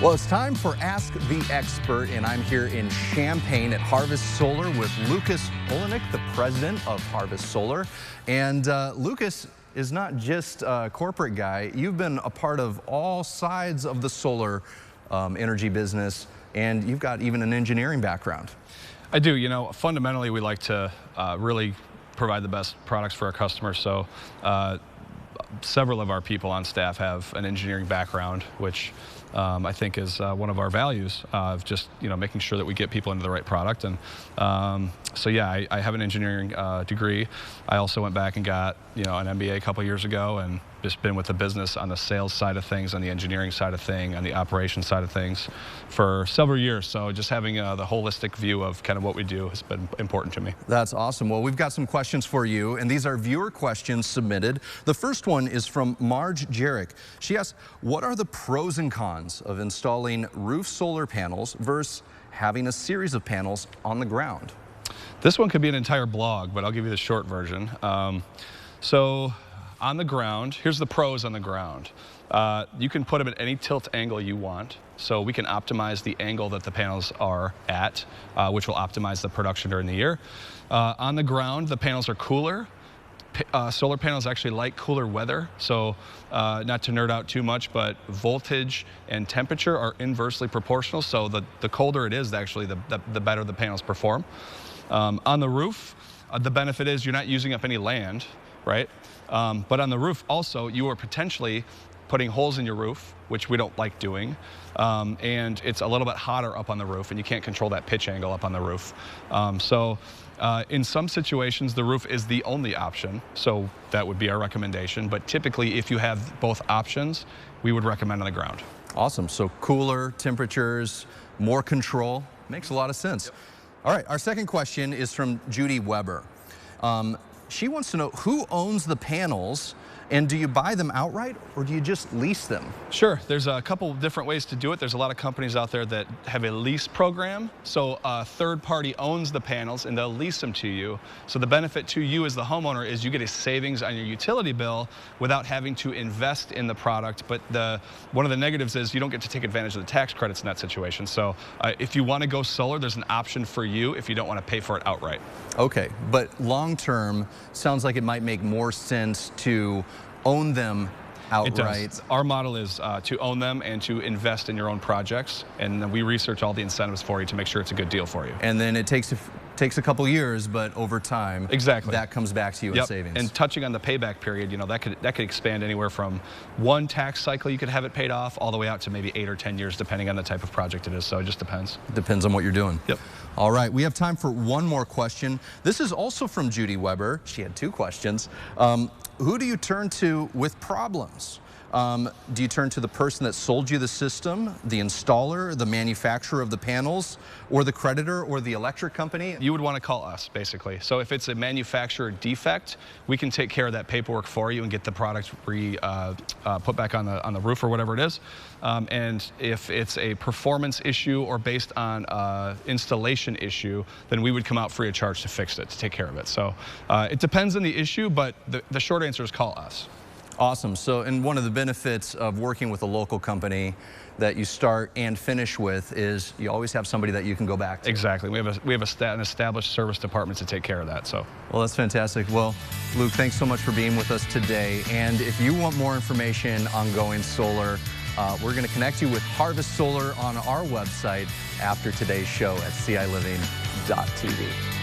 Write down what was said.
Well, it's time for Ask the Expert, and I'm here in Champaign at Harvest Solar with Lucas Olenek, the president of Harvest Solar. And Lucas is not just a corporate guy. You've been a part of all sides of the solar energy business, and you've got even an engineering background. I do. You know, fundamentally, we like to really provide the best products for our customers. So several of our people on staff have an engineering background, which I think is one of our values of just, making sure that we get people into the right product. And so, yeah, I have an engineering degree. I also went back and got, an MBA a couple years ago, and just been with the business on the sales side of things, on the engineering side of things, on the operations side of things for several years. So just having the holistic view of kind of what we do has been important to me. That's awesome. Well, we've got some questions for you, and these are viewer questions submitted. The first one is from Marge Jarek. She asks, what are the pros and cons of installing roof solar panels versus having a series of panels on the ground? This one could be an entire blog, but I'll give you the short version. So on the ground, here's the pros on the ground. You can put them at any tilt angle you want. So we can optimize the angle that the panels are at, which will optimize the production during the year. On the ground, the panels are cooler. Solar panels actually like cooler weather. So not to nerd out too much, but voltage and temperature are inversely proportional. So the colder it is, actually, the better the panels perform. On the roof, the benefit is you're not using up any land, right? But on the roof also, you are potentially putting holes in your roof, which we don't like doing. And it's a little bit hotter up on the roof, and you can't control that pitch angle up on the roof. In some situations, the roof is the only option. So that would be our recommendation. But typically, if you have both options, we would recommend on the ground. Awesome. So cooler temperatures, more control. Makes a lot of sense. Yep. All right. Our second question is from Judy Weber. She wants to know who owns the panels, and do you buy them outright or do you just lease them? Sure. There's a couple different ways to do it. There's a lot of companies out there that have a lease program. So a third party owns the panels and they'll lease them to you. So the benefit to you as the homeowner is you get a savings on your utility bill without having to invest in the product. But one of the negatives is you don't get to take advantage of the tax credits in that situation. So if you want to go solar, there's an option for you if you don't want to pay for it outright. Okay, but long term, sounds like it might make more sense to own them outright. It does. Our model is to own them and to invest in your own projects, and then we research all the incentives for you to make sure it's a good deal for you. And then it takes a couple years, but over time, exactly, that comes back to you in savings. And touching on the payback period, that could expand anywhere from one tax cycle you could have it paid off all the way out to maybe 8 or 10 years, depending on the type of project it is. So it just depends. Depends on what you're doing. Yep. All right, we have time for one more question. This is also from Judy Weber. She had 2 questions. Who do you turn to with problems? Do you turn to the person that sold you the system, the installer, the manufacturer of the panels, or the creditor, or the electric company? You would want to call us, basically. So if it's a manufacturer defect, we can take care of that paperwork for you and get the product put back on the roof or whatever it is. And if it's a performance issue or based on installation issue, then we would come out free of charge to fix it, to take care of it. So it depends on the issue, but the short answer is call us. Awesome. So, and one of the benefits of working with a local company that you start and finish with is you always have somebody that you can go back to. Exactly. We have an established service department to take care of that. So. Well, that's fantastic. Well, Luke, thanks so much for being with us today. And if you want more information on going solar, we're going to connect you with Harvest Solar on our website after today's show at ciLiving.tv.